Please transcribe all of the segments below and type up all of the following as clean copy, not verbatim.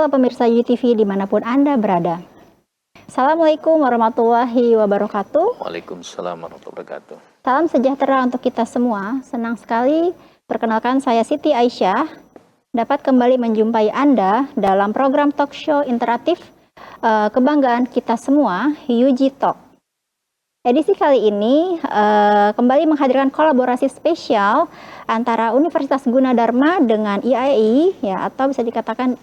Halo pemirsa UTV dimanapun Anda berada. Assalamualaikum warahmatullahi wabarakatuh. Waalaikumsalam warahmatullahi wabarakatuh. Salam sejahtera untuk kita semua. Senang sekali perkenalkan saya Siti Aisyah dapat kembali menjumpai Anda dalam program talk show interaktif kebanggaan kita semua, UG Talk. Edisi kali ini kembali menghadirkan kolaborasi spesial antara Universitas Gunadarma dengan IAI, ya, atau bisa dikatakan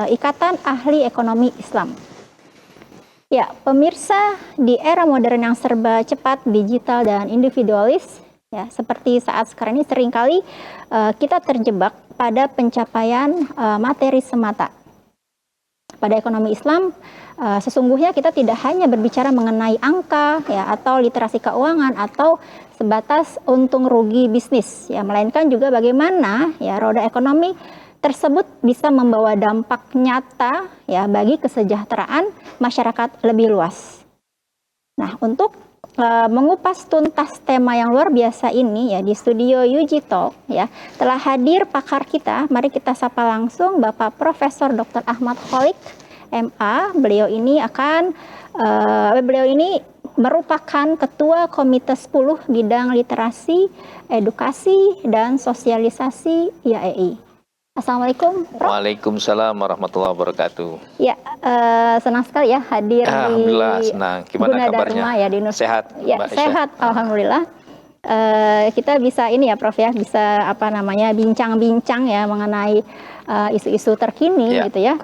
Ikatan Ahli Ekonomi Islam. Ya, pemirsa, di era modern yang serba cepat, digital dan individualis, ya, seperti saat sekarang ini seringkali kita terjebak pada pencapaian materi semata. Pada ekonomi Islam, sesungguhnya kita tidak hanya berbicara mengenai angka, ya, atau literasi keuangan atau sebatas untung rugi bisnis, ya, melainkan juga bagaimana, ya, roda ekonomi tersebut bisa membawa dampak nyata, ya, bagi kesejahteraan masyarakat lebih luas. Nah, untuk mengupas tuntas tema yang luar biasa ini, ya, di studio UG Talk, ya, telah hadir pakar kita. Mari kita sapa langsung Bapak Profesor Dr. Ahmad Kholik, MA. Beliau ini merupakan Ketua Komite 10 Bidang Literasi, Edukasi, dan Sosialisasi IAI. Assalamualaikum, Prof. Waalaikumsalam warahmatullahi wabarakatuh. Ya, senang sekali ya hadir Alhamdulillah, di senang. Gimana kabarnya? Ya, di Sehat, ya, Mbak Aisyah? Sehat, alhamdulillah. Kita bisa ini ya, Prof, ya, bisa bincang-bincang ya mengenai isu-isu terkini, Ya. gitu ya.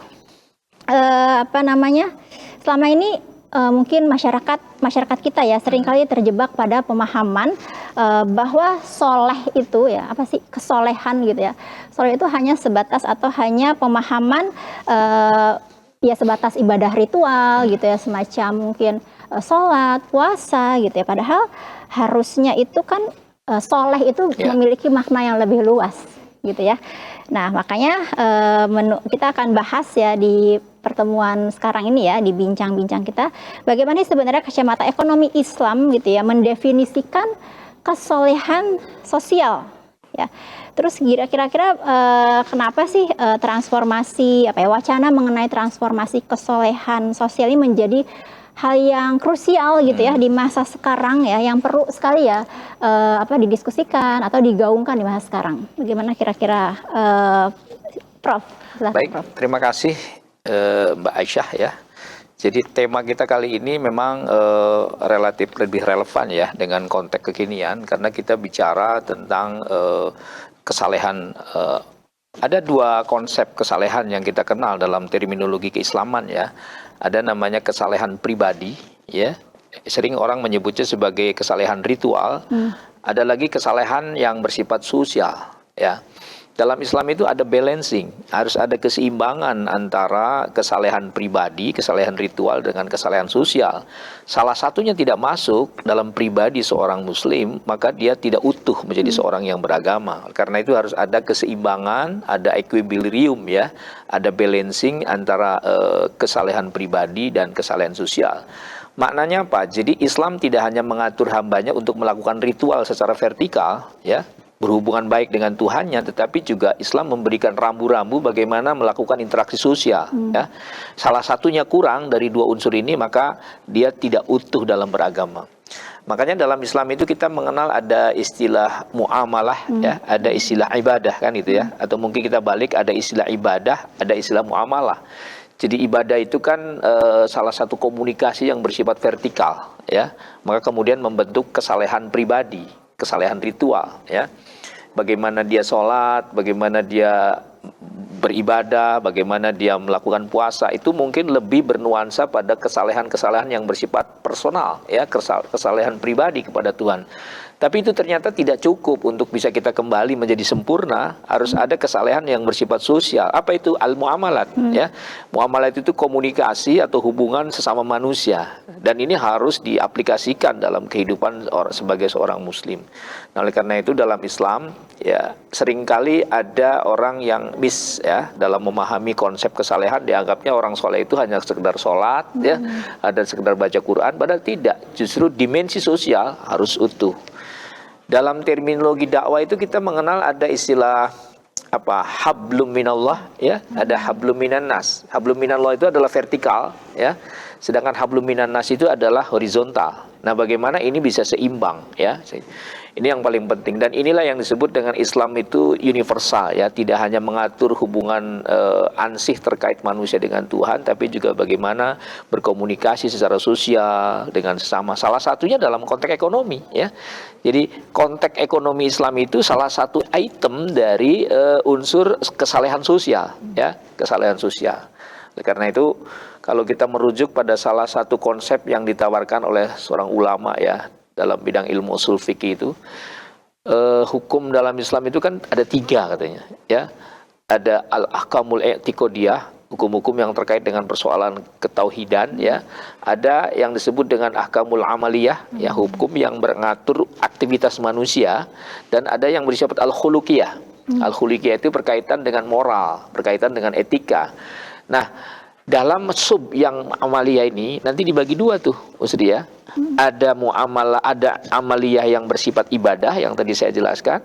Selama ini mungkin masyarakat kita ya seringkali terjebak pada pemahaman bahwa soleh itu, ya, apa sih kesolehan gitu ya. Soleh itu hanya sebatas atau hanya pemahaman ya sebatas ibadah ritual gitu ya, semacam mungkin sholat, puasa gitu ya. Padahal harusnya itu kan soleh itu memiliki makna yang lebih luas gitu ya. Nah, makanya kita akan bahas ya di pertemuan sekarang ini, ya, di bincang-bincang kita, bagaimana sebenarnya kacamata ekonomi Islam gitu ya mendefinisikan kesolehan sosial, ya. Terus kira-kira kenapa sih transformasi wacana mengenai transformasi kesolehan sosial ini menjadi hal yang krusial gitu ya di masa sekarang, ya, yang perlu sekali ya didiskusikan atau digaungkan di masa sekarang. Bagaimana kira-kira Prof? Baik, Prof. terima kasih Mbak Aisyah ya. Jadi tema kita kali ini memang relatif lebih relevan ya dengan konteks kekinian, karena kita bicara tentang kesalehan. Ada dua konsep kesalehan yang kita kenal dalam terminologi keislaman, ya. Ada namanya kesalehan pribadi, ya. Sering orang menyebutnya sebagai kesalehan ritual. Ada lagi kesalehan yang bersifat sosial, ya. Dalam Islam itu ada balancing, harus ada keseimbangan antara kesalehan pribadi, kesalehan ritual dengan kesalehan sosial. Salah satunya tidak masuk dalam pribadi seorang muslim, maka dia tidak utuh menjadi seorang yang beragama. Karena itu harus ada keseimbangan, ada equilibrium, ya, ada balancing antara kesalehan pribadi dan kesalehan sosial. Maknanya apa? Jadi Islam tidak hanya mengatur hambanya untuk melakukan ritual secara vertikal, ya, berhubungan baik dengan Tuhannya, tetapi juga Islam memberikan rambu-rambu bagaimana melakukan interaksi sosial, ya. Salah satunya kurang dari dua unsur ini, maka dia tidak utuh dalam beragama. Makanya dalam Islam itu kita mengenal ada istilah muamalah, ya, ada istilah ibadah, kan itu ya, atau mungkin kita balik, ada istilah ibadah, ada istilah muamalah. Jadi ibadah itu kan salah satu komunikasi yang bersifat vertikal, ya, maka kemudian membentuk kesalehan pribadi, kesalehan ritual, ya. Bagaimana dia sholat, bagaimana dia beribadah, bagaimana dia melakukan puasa, itu mungkin lebih bernuansa pada kesalehan-kesalehan yang bersifat personal, ya, kesalehan pribadi kepada Tuhan. Tapi itu ternyata tidak cukup untuk bisa kita kembali menjadi sempurna. Harus ada kesalehan yang bersifat sosial. Apa itu? Al-muamalat, ya. Muamalat itu komunikasi atau hubungan sesama manusia, dan ini harus diaplikasikan dalam kehidupan sebagai seorang muslim. Nah, oleh karena itu dalam Islam, ya, seringkali ada orang yang ya, dalam memahami konsep kesalehan, dianggapnya orang soleh itu hanya sekedar sholat, ya, ada sekedar baca Quran. Padahal tidak, justru dimensi sosial harus utuh. Dalam terminologi dakwah itu kita mengenal ada istilah apa hablum minallah ya, ada hablum minannas. Hablum minallah itu adalah vertikal ya, sedangkan hablum minannas itu adalah horizontal. Nah, bagaimana ini bisa seimbang ya? Ini yang paling penting, dan inilah yang disebut dengan Islam itu universal ya, tidak hanya mengatur hubungan ansih terkait manusia dengan Tuhan, tapi juga bagaimana berkomunikasi secara sosial dengan sesama. Salah satunya dalam konteks ekonomi ya. Jadi konteks ekonomi Islam itu salah satu item dari unsur kesalehan sosial ya, kesalehan sosial. Karena itu kalau kita merujuk pada salah satu konsep yang ditawarkan oleh seorang ulama ya dalam bidang ilmu usul fikih itu, hukum dalam Islam itu kan ada 3 katanya ya. Ada al-ahkamul i'tiqadiyah, hukum-hukum yang terkait dengan persoalan ketauhidan ya. Ada yang disebut dengan ahkamul amaliyah ya, hukum yang mengatur aktivitas manusia, dan ada yang bersifat al-khuluqiyah. Al-khuluqiyah itu berkaitan dengan moral, berkaitan dengan etika. Nah, dalam sub yang amaliyah ini nanti dibagi 2 tuh, Ustaz ya. Ada muamalah, ada amaliyah yang bersifat ibadah yang tadi saya jelaskan.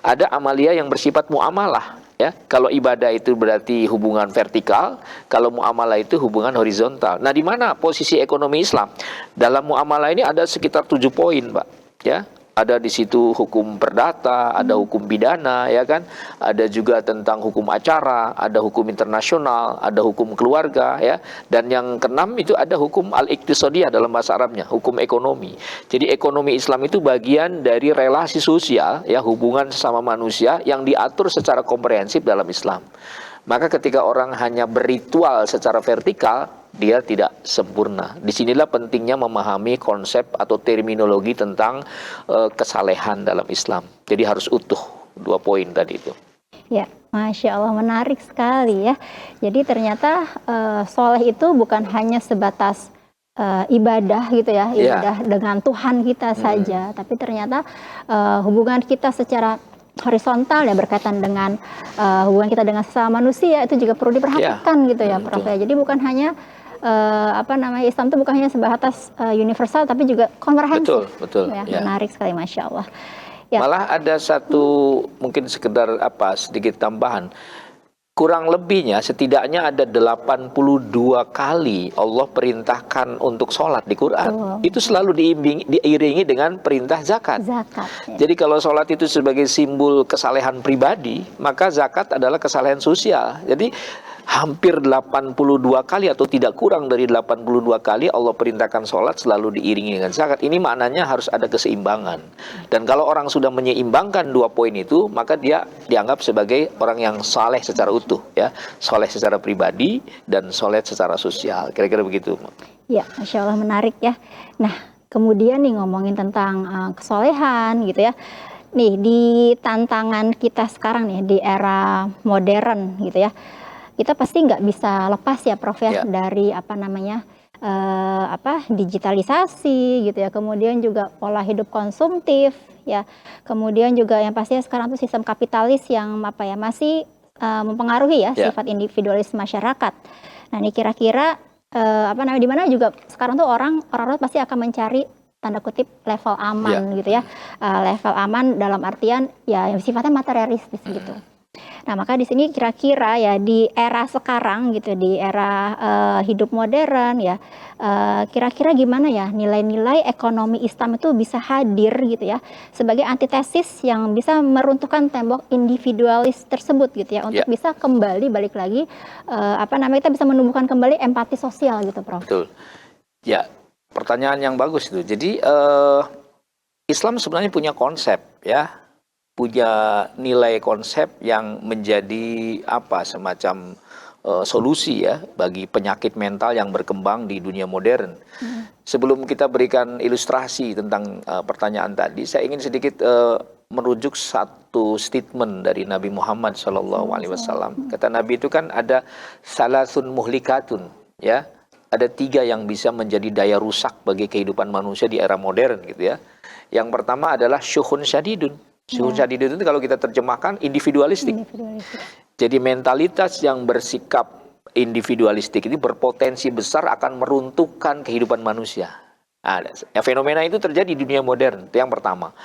Ada amaliyah yang bersifat muamalah ya. Kalau ibadah itu berarti hubungan vertikal, kalau muamalah itu hubungan horizontal. Nah, di mana posisi ekonomi Islam? Dalam muamalah ini ada sekitar 7 poin, Pak, ya. Ada di situ hukum perdata, ada hukum pidana, ya kan? Ada juga tentang hukum acara, ada hukum internasional, ada hukum keluarga, ya. Dan yang keenam itu ada hukum al-iqtisadiyah dalam bahasa Arabnya, hukum ekonomi. Jadi ekonomi Islam itu bagian dari relasi sosial, ya, hubungan sesama manusia yang diatur secara komprehensif dalam Islam. Maka ketika orang hanya berritual secara vertikal, dia tidak sempurna. Disinilah pentingnya memahami konsep atau terminologi tentang kesalehan dalam Islam. Jadi harus utuh 2 poin tadi itu. Ya, Masya Allah, menarik sekali ya. Jadi ternyata soleh itu bukan hanya sebatas ibadah gitu ya, ibadah dengan Tuhan kita saja, tapi ternyata hubungan kita secara horizontal ya, berkaitan dengan hubungan kita dengan sesama manusia itu juga perlu diperhatikan gitu ya, Prof. Ya. Jadi bukan hanya Islam itu bukan hanya sebatas universal, tapi juga komprehensif. Betul. Ya, menarik sekali, Masya Allah. Ya. Malah ada satu mungkin sekedar sedikit tambahan. Kurang lebihnya setidaknya ada 82 kali Allah perintahkan untuk sholat di Quran. Itu selalu diiringi dengan perintah zakat. Ya. Jadi kalau sholat itu sebagai simbol kesalehan pribadi, maka zakat adalah kesalehan sosial. Jadi hampir 82 kali atau tidak kurang dari 82 kali Allah perintahkan sholat selalu diiringi dengan zakat. Ini maknanya harus ada keseimbangan. Dan kalau orang sudah menyeimbangkan 2 poin itu, maka dia dianggap sebagai orang yang saleh secara utuh, ya, saleh secara pribadi dan saleh secara sosial. Kira-kira begitu. Ya, Masya Allah, menarik ya. Nah, kemudian nih ngomongin tentang kesolehan gitu ya. Nih di tantangan kita sekarang nih di era modern gitu ya. Kita pasti nggak bisa lepas ya, Prof, ya, dari digitalisasi gitu ya, kemudian juga pola hidup konsumtif ya, kemudian juga yang pastinya sekarang tuh sistem kapitalis yang masih mempengaruhi ya sifat individualis masyarakat. Nah, ini kira-kira di mana juga sekarang tuh orang pasti akan mencari tanda kutip level aman gitu ya, level aman dalam artian ya yang sifatnya materialistis gitu. Nah, maka di sini kira-kira ya di era sekarang gitu, di era hidup modern ya, kira-kira gimana ya nilai-nilai ekonomi Islam itu bisa hadir gitu ya sebagai antitesis yang bisa meruntuhkan tembok individualis tersebut gitu ya, untuk bisa kembali balik lagi kita bisa menumbuhkan kembali empati sosial gitu, Prof. Betul. Ya, pertanyaan yang bagus itu. Jadi Islam sebenarnya punya konsep ya, punya nilai konsep yang menjadi semacam solusi ya bagi penyakit mental yang berkembang di dunia modern. Sebelum kita berikan ilustrasi tentang pertanyaan tadi, saya ingin sedikit merujuk satu statement dari Nabi Muhammad SAW. Kata Nabi itu kan ada salasun muhlikatun ya, ada 3 yang bisa menjadi daya rusak bagi kehidupan manusia di era modern gitu ya. Yang pertama adalah syuhun syadidun. Syuhun syadidun itu kalau kita terjemahkan individualistik. Jadi mentalitas yang bersikap individualistik ini berpotensi besar akan meruntuhkan kehidupan manusia. Nah, fenomena itu terjadi di dunia modern, itu yang pertama.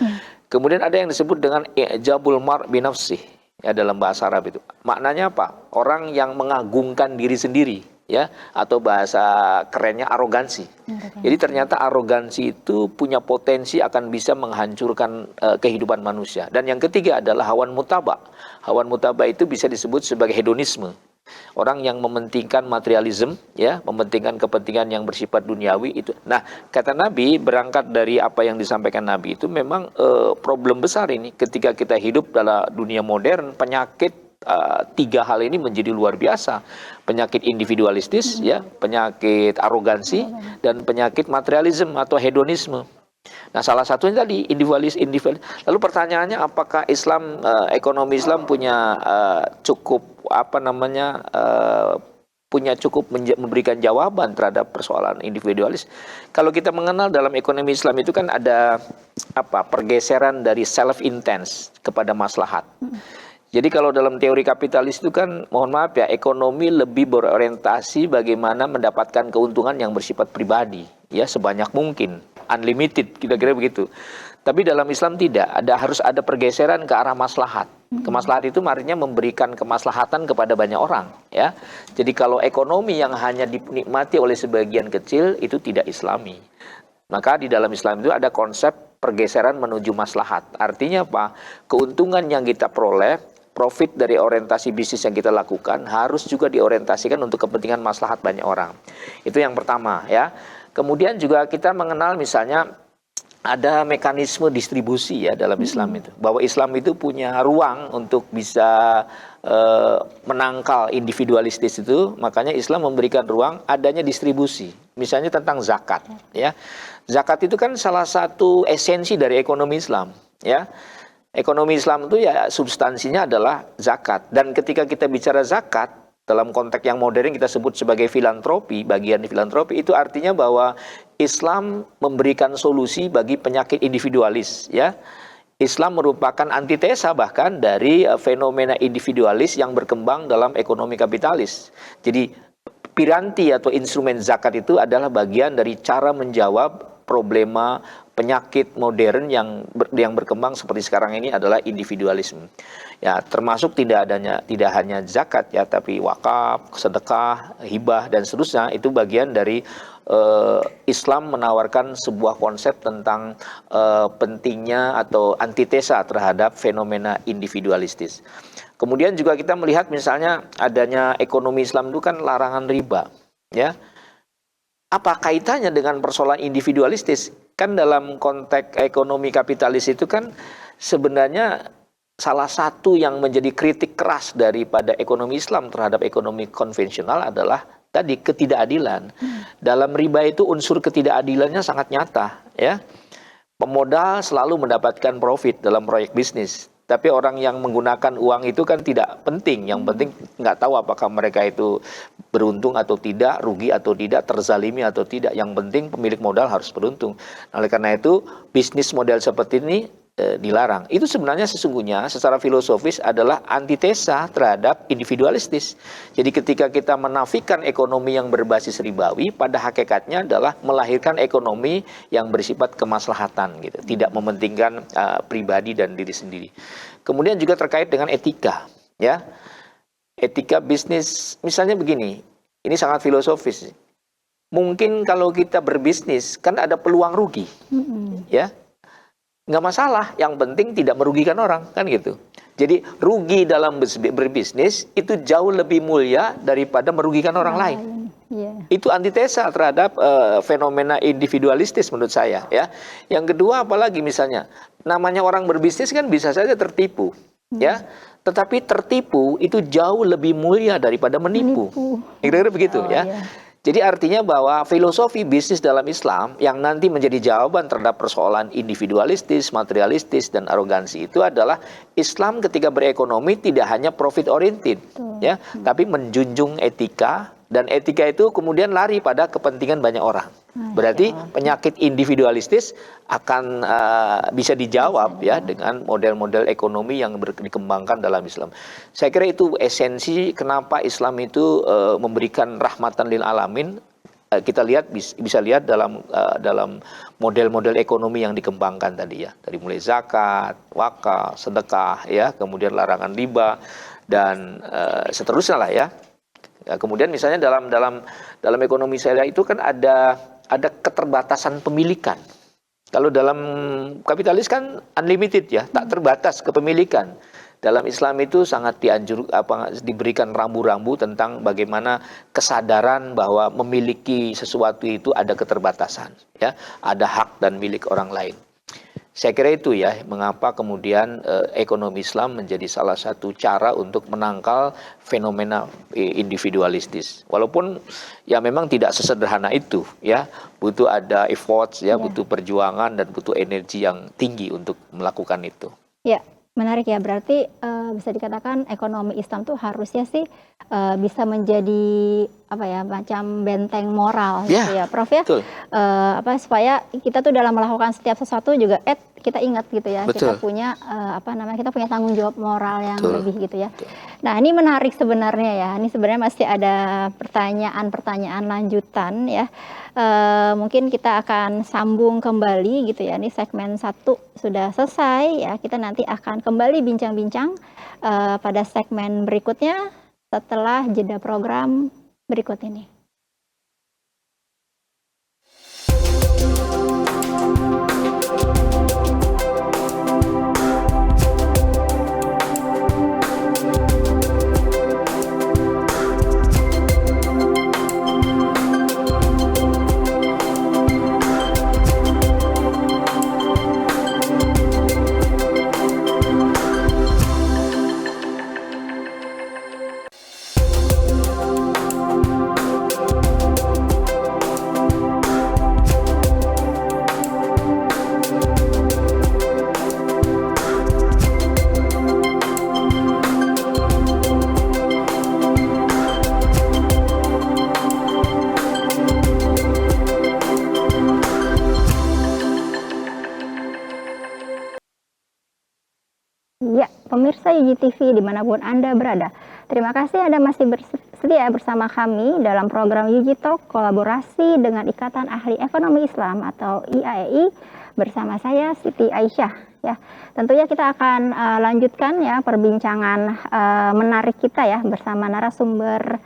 Kemudian ada yang disebut dengan i'jabul mar' binafsih. ya dalam bahasa Arab itu. Maknanya apa? Orang yang mengagungkan diri sendiri, ya, atau bahasa kerennya arogansi. Jadi ternyata arogansi itu punya potensi akan bisa menghancurkan kehidupan manusia. Dan yang ketiga adalah hawan mutaba. Hawan mutaba itu bisa disebut sebagai hedonisme. Orang yang mementingkan materialisme, ya, mementingkan kepentingan yang bersifat duniawi itu. Nah, kata Nabi, berangkat dari apa yang disampaikan Nabi itu memang problem besar ini. Ketika kita hidup dalam dunia modern, penyakit tiga hal ini menjadi luar biasa. Penyakit individualistis, ya, penyakit arogansi, dan penyakit materialisme atau hedonisme. Nah, salah satunya tadi individualis. Lalu pertanyaannya, apakah Islam, ekonomi Islam punya cukup punya cukup memberikan jawaban terhadap persoalan individualis? Kalau kita mengenal dalam ekonomi Islam itu kan ada pergeseran dari self intense kepada maslahat. Jadi kalau dalam teori kapitalis itu kan, mohon maaf ya, ekonomi lebih berorientasi bagaimana mendapatkan keuntungan yang bersifat pribadi, ya, sebanyak mungkin, unlimited, kira-kira begitu. Tapi dalam Islam tidak, harus ada pergeseran ke arah maslahat. Kemaslahat itu artinya memberikan kemaslahatan kepada banyak orang, ya. Jadi kalau ekonomi yang hanya dinikmati oleh sebagian kecil itu tidak Islami. Maka di dalam Islam itu ada konsep pergeseran menuju maslahat. Artinya apa? Keuntungan yang kita peroleh, profit dari orientasi bisnis yang kita lakukan harus juga diorientasikan untuk kepentingan maslahat banyak orang. Itu yang pertama, ya. Kemudian juga kita mengenal misalnya ada mekanisme distribusi, ya, dalam Islam itu. Bahwa Islam itu punya ruang untuk bisa menangkal individualistis itu, makanya Islam memberikan ruang adanya distribusi. Misalnya tentang zakat, ya. Zakat itu kan salah satu esensi dari ekonomi Islam, ya. Ekonomi Islam itu ya substansinya adalah zakat. Dan ketika kita bicara zakat, dalam konteks yang modern kita sebut sebagai filantropi, bagian filantropi, itu artinya bahwa Islam memberikan solusi bagi penyakit individualis, ya. Islam merupakan antitesa bahkan dari fenomena individualis yang berkembang dalam ekonomi kapitalis. Jadi piranti atau instrumen zakat itu adalah bagian dari cara menjawab problema penyakit modern yang berkembang seperti sekarang ini adalah individualisme. Ya, termasuk tidak hanya zakat, ya, tapi wakaf, sedekah, hibah, dan seterusnya. Itu bagian dari Islam menawarkan sebuah konsep tentang pentingnya atau antitesa terhadap fenomena individualistis. Kemudian juga kita melihat misalnya adanya ekonomi Islam itu kan larangan riba, ya. Apa kaitannya dengan persoalan individualistis? Kan dalam konteks ekonomi kapitalis itu kan sebenarnya salah satu yang menjadi kritik keras daripada ekonomi Islam terhadap ekonomi konvensional adalah tadi ketidakadilan. Dalam riba itu unsur ketidakadilannya sangat nyata, ya. Pemodal selalu mendapatkan profit dalam proyek bisnis. Tapi orang yang menggunakan uang itu kan tidak penting. Yang penting nggak tahu apakah mereka itu beruntung atau tidak, rugi atau tidak, terzalimi atau tidak. Yang penting pemilik modal harus beruntung. Nah, oleh karena itu bisnis model seperti ini dilarang. Itu sebenarnya sesungguhnya secara filosofis adalah antitesa terhadap individualistis. Jadi ketika kita menafikan ekonomi yang berbasis ribawi, pada hakikatnya adalah melahirkan ekonomi yang bersifat kemaslahatan, gitu, tidak mementingkan pribadi dan diri sendiri. Kemudian juga terkait dengan etika, ya. Etika bisnis, misalnya begini, ini sangat filosofis. Mungkin kalau kita berbisnis kan ada peluang rugi, ya. Nggak masalah, yang penting tidak merugikan orang, kan gitu. Jadi rugi dalam berbisnis itu jauh lebih mulia daripada merugikan orang lain. Itu antitesa terhadap fenomena individualistis menurut saya, ya. Yang kedua apalagi misalnya, namanya orang berbisnis kan bisa saja tertipu, ya. Tetapi tertipu itu jauh lebih mulia daripada menipu. Kira-kira begitu, ya. Yeah. Jadi artinya bahwa filosofi bisnis dalam Islam yang nanti menjadi jawaban terhadap persoalan individualistis, materialistis, dan arogansi itu adalah Islam ketika berekonomi tidak hanya profit oriented, ya, tapi menjunjung etika, dan etika itu kemudian lari pada kepentingan banyak orang. Berarti penyakit individualistis akan bisa dijawab, ya, dengan model-model ekonomi yang dikembangkan dalam Islam. Saya kira itu esensi kenapa Islam itu memberikan rahmatan lil alamin, kita lihat bisa lihat dalam model-model ekonomi yang dikembangkan tadi ya, dari mulai zakat, wakaf, sedekah ya, kemudian larangan riba dan seterusnya lah ya. Kemudian misalnya dalam ekonomi syariah itu kan ada keterbatasan pemilikan. Kalau dalam kapitalis kan unlimited ya, tak terbatas kepemilikan. Dalam Islam itu sangat diberikan rambu-rambu tentang bagaimana kesadaran bahwa memiliki sesuatu itu ada keterbatasan, ya, ada hak dan milik orang lain. Saya kira itu ya, mengapa kemudian ekonomi Islam menjadi salah satu cara untuk menangkal fenomena individualistis. Walaupun ya memang tidak sesederhana itu, ya, butuh ada efforts, ya, butuh perjuangan dan butuh energi yang tinggi untuk melakukan itu. Ya. Menarik ya, berarti bisa dikatakan ekonomi Islam tuh harusnya sih bisa menjadi apa ya, macam benteng moral gitu ya, Prof ya. Supaya kita tuh dalam melakukan setiap sesuatu juga kita ingat gitu ya, kita punya kita punya tanggung jawab moral yang lebih gitu ya. Nah, ini menarik sebenarnya ya. Ini sebenarnya masih ada pertanyaan-pertanyaan lanjutan ya. Mungkin kita akan sambung kembali gitu ya. Ini segmen 1 sudah selesai ya. Kita nanti akan kembali bincang-bincang pada segmen berikutnya setelah jeda program berikut ini. Ya, pemirsa UGTV dimanapun Anda berada, terima kasih Anda masih bersedia bersama kami dalam program UG Talk kolaborasi dengan Ikatan Ahli Ekonomi Islam atau IAEI bersama saya Siti Aisyah. Ya, tentunya kita akan lanjutkan ya perbincangan menarik kita ya bersama narasumber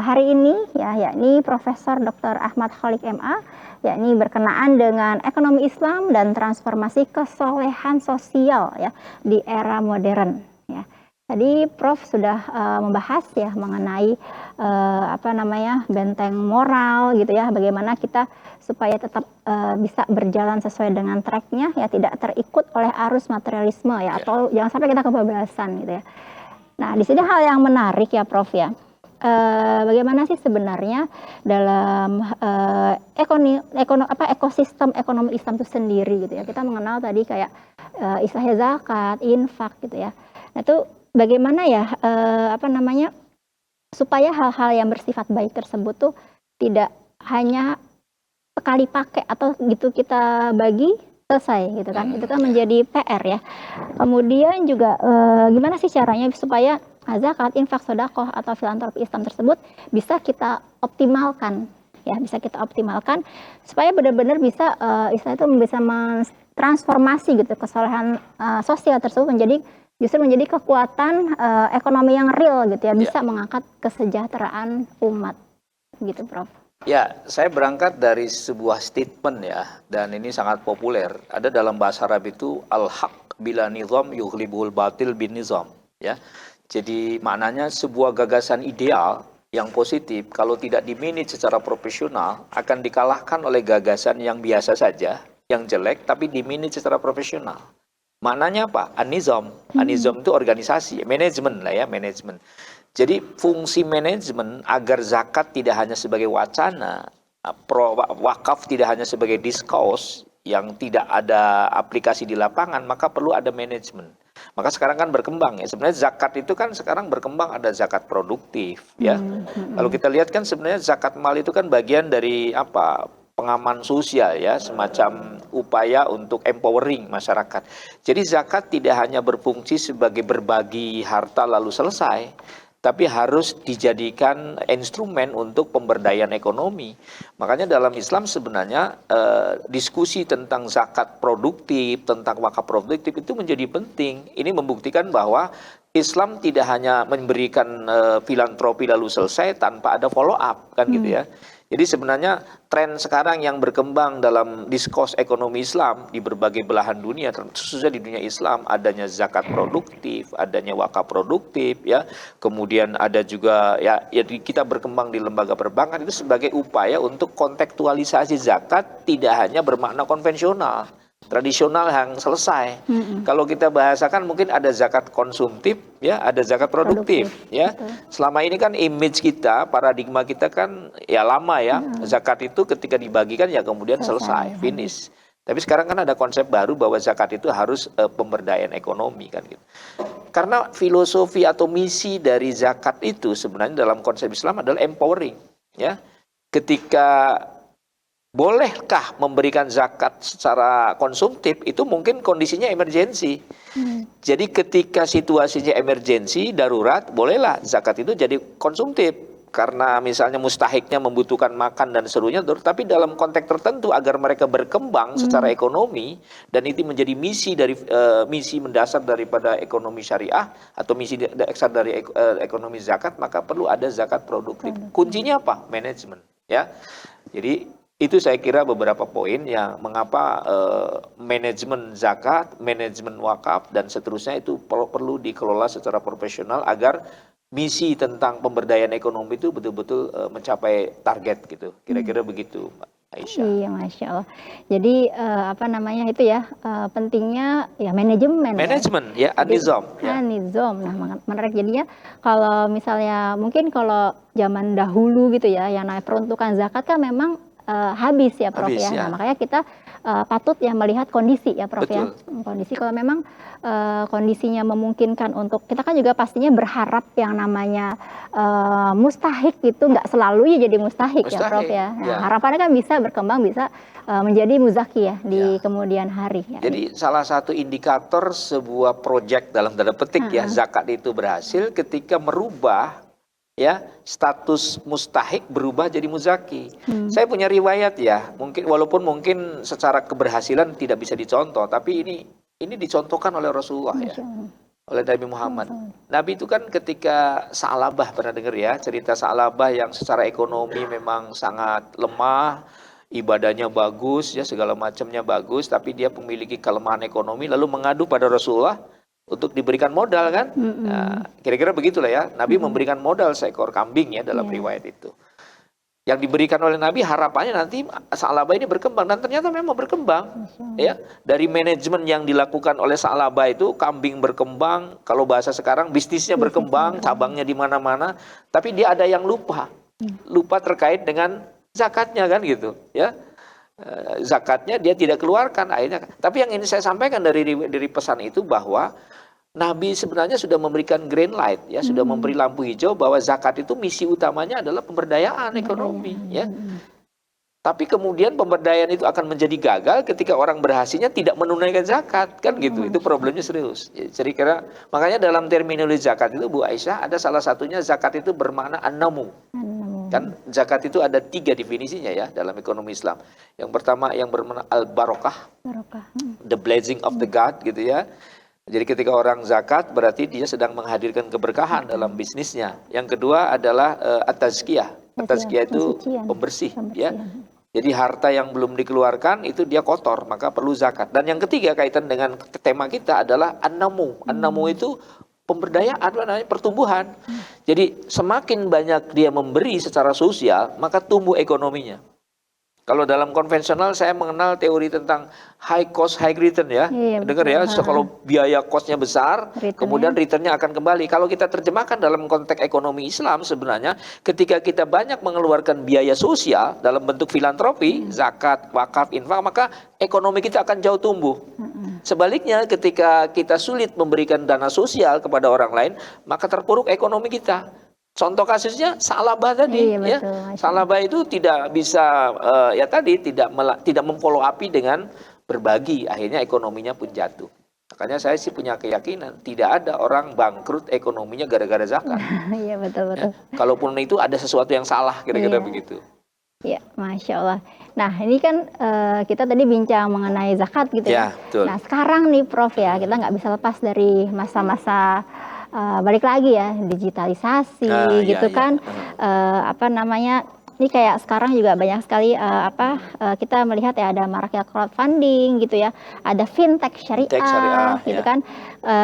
hari ini ya, yakni Profesor Dr. Ahmad Kholik MA, yakni berkenaan dengan ekonomi Islam dan transformasi kesolehan sosial ya di era modern ya. Tadi Prof sudah membahas ya mengenai benteng moral gitu ya, bagaimana kita supaya tetap bisa berjalan sesuai dengan tracknya ya, tidak terikut oleh arus materialisme ya, atau jangan sampai kita kebablasan gitu ya. Nah, di sini hal yang menarik ya Prof ya. Bagaimana sih sebenarnya dalam ekosistem ekonomi Islam itu sendiri gitu ya. Kita mengenal tadi kayak istilahnya zakat, infak gitu ya. Nah, itu bagaimana ya supaya hal-hal yang bersifat baik tersebut tuh tidak hanya sekali pakai atau gitu kita bagi selesai gitu kan. Itu kan menjadi PR ya. Kemudian juga gimana sih caranya supaya zakat, infak, sedekah atau filantropi Islam tersebut bisa kita optimalkan ya, bisa kita optimalkan supaya benar-benar bisa Islam itu bisa mentransformasi gitu kesolehan sosial tersebut justru menjadi kekuatan ekonomi yang real gitu ya, bisa mengangkat kesejahteraan umat gitu Prof. Ya, saya berangkat dari sebuah statement ya, dan ini sangat populer. Ada dalam bahasa Arab itu al-haq bila nizam yughlibul batil bin nizam ya. Jadi maknanya sebuah gagasan ideal yang positif kalau tidak dimanage secara profesional akan dikalahkan oleh gagasan yang biasa saja, yang jelek tapi dimanage secara profesional. Maknanya apa? An-nizam. An-nizam itu organisasi, manajemen lah ya, manajemen. Jadi fungsi manajemen agar zakat tidak hanya sebagai wacana, wakaf tidak hanya sebagai discourse yang tidak ada aplikasi di lapangan, maka perlu ada manajemen. Maka sekarang kan berkembang ya, sebenarnya zakat itu kan sekarang berkembang, ada zakat produktif ya. Kalau kita lihat kan sebenarnya zakat mal itu kan bagian dari pengaman sosial ya, semacam upaya untuk empowering masyarakat. Jadi zakat tidak hanya berfungsi sebagai berbagi harta lalu selesai, tapi harus dijadikan instrumen untuk pemberdayaan ekonomi. Makanya dalam Islam sebenarnya diskusi tentang zakat produktif, tentang wakaf produktif itu menjadi penting. Ini membuktikan bahwa Islam tidak hanya memberikan filantropi lalu selesai tanpa ada follow up, kan gitu ya. Jadi sebenarnya tren sekarang yang berkembang dalam diskurs ekonomi Islam di berbagai belahan dunia, khususnya di dunia Islam, adanya zakat produktif, adanya wakaf produktif, ya, kemudian ada juga ya kita berkembang di lembaga perbankan itu sebagai upaya untuk kontekstualisasi zakat tidak hanya bermakna konvensional, tradisional yang selesai. Kalau kita bahasakan mungkin ada zakat konsumtif, ya, ada zakat produktif, ya. Betul. Selama ini kan image kita, paradigma kita kan ya lama ya. Zakat itu ketika dibagikan ya kemudian selesai, finish. Tapi sekarang kan ada konsep baru bahwa zakat itu harus pemberdayaan ekonomi kan gitu. Karena filosofi atau misi dari zakat itu sebenarnya dalam konsep Islam adalah empowering, ya. Ketika bolehkah memberikan zakat secara konsumtif, itu mungkin kondisinya emergensi. Jadi ketika situasinya emergensi, darurat, bolehlah zakat itu jadi konsumtif. Karena misalnya mustahiknya membutuhkan makan dan seluruhnya, tapi dalam konteks tertentu agar mereka berkembang secara ekonomi, dan itu menjadi misi dari misi mendasar daripada ekonomi syariah atau misi dasar dari ekonomi zakat, maka perlu ada zakat produktif. Kuncinya apa? Manajemen, ya. Jadi itu saya kira beberapa poin yang mengapa manajemen zakat, manajemen wakaf, dan seterusnya itu perlu dikelola secara profesional agar misi tentang pemberdayaan ekonomi itu betul-betul mencapai target gitu. Kira-kira begitu, Mbak Aisyah. Iya, Masya Allah. Jadi apa namanya itu ya, pentingnya ya manajemen. Manajemen ya, an-nizam. Ya. An-nizam. Nah, menarik jadinya kalau misalnya mungkin kalau zaman dahulu gitu ya, yang namanya peruntukan zakat kan memang habis ya Prof Habis, ya. ya. Nah, makanya kita patut ya melihat kondisi ya Prof ya. Betul. Kondisi kalau memang kondisinya memungkinkan untuk kita kan juga pastinya berharap yang namanya mustahik itu nggak selalu ya jadi mustahik ya Prof ya. Nah, ya. harapannya kan bisa berkembang, bisa menjadi muzaki ya di Ya. kemudian hari. Ya. Jadi salah satu indikator sebuah proyek dalam tanda petik ya zakat itu berhasil ketika merubah ya status mustahik berubah jadi muzaki. Saya punya riwayat ya, walaupun mungkin secara keberhasilan tidak bisa dicontoh, tapi ini dicontohkan oleh Rasulullah ya, oleh Nabi Muhammad. Nabi itu kan ketika Sa'labah, pernah dengar ya cerita Sa'labah yang secara ekonomi memang sangat lemah, ibadahnya bagus ya, segala macamnya bagus, tapi dia memiliki kelemahan ekonomi, lalu mengadu pada Rasulullah untuk diberikan modal kan. Nah, kira-kira begitulah ya, Nabi memberikan modal seekor kambing ya dalam riwayat itu. Yang diberikan oleh Nabi harapannya nanti Sa'labah ini berkembang, dan ternyata memang berkembang ya. Dari manajemen yang dilakukan oleh Sa'labah itu kambing berkembang, kalau bahasa sekarang bisnisnya berkembang, cabangnya di mana-mana, tapi dia ada yang lupa terkait dengan zakatnya kan gitu ya. Zakatnya dia tidak keluarkan akhirnya. Tapi yang ini saya sampaikan dari pesan itu bahwa Nabi sebenarnya sudah memberikan green light ya, sudah memberi lampu hijau bahwa zakat itu misi utamanya adalah pemberdayaan ekonomi ya. Tapi kemudian pemberdayaan itu akan menjadi gagal ketika orang berhasilnya tidak menunaikan zakat kan gitu. Itu problemnya serius. Jadi kira makanya dalam terminologi zakat itu Bu Aisyah ada salah satunya zakat itu bermakna an-namu. Kan zakat itu ada 3 definisinya ya dalam ekonomi Islam. Yang pertama yang bermakna al-barokah, the blessing of the God gitu ya. Jadi ketika orang zakat berarti dia sedang menghadirkan keberkahan dalam bisnisnya. Yang kedua adalah at-tazkiyah. At-tazkiyah itu pembersih ya. Jadi harta yang belum dikeluarkan itu dia kotor, maka perlu zakat. Dan yang ketiga kaitan dengan tema kita adalah an-namu. An-namu itu pemberdayaan, pertumbuhan. Jadi semakin banyak dia memberi secara sosial, maka tumbuh ekonominya. Kalau dalam konvensional saya mengenal teori tentang high cost high return ya. Iya, dengar ya, kalau biaya costnya besar, kemudian returnnya akan kembali. Kalau kita terjemahkan dalam konteks ekonomi Islam sebenarnya, ketika kita banyak mengeluarkan biaya sosial dalam bentuk filantropi, zakat, wakaf, infak, maka ekonomi kita akan jauh tumbuh. Sebaliknya ketika kita sulit memberikan dana sosial kepada orang lain, maka terpuruk ekonomi kita. Contoh kasusnya Sa'labah tadi, iya, ya. Sa'labah itu tidak bisa tidak memfollow up dengan berbagi, akhirnya ekonominya pun jatuh. Makanya saya sih punya keyakinan tidak ada orang bangkrut ekonominya gara-gara zakat. Iya, betul Ya. betul. Kalaupun itu ada sesuatu yang salah, kira-kira Iya. begitu. Ya, Masya Allah. Nah, ini kan kita tadi bincang mengenai zakat gitu Ya, ya. betul. Nah, sekarang nih Prof ya, kita nggak bisa lepas dari masa-masa balik lagi ya, digitalisasi Ya, gitu ya. kan. Apa namanya, ini kayak sekarang juga banyak sekali kita melihat ya ada maraknya crowdfunding gitu ya, ada fintech syariah gitu ya. kan.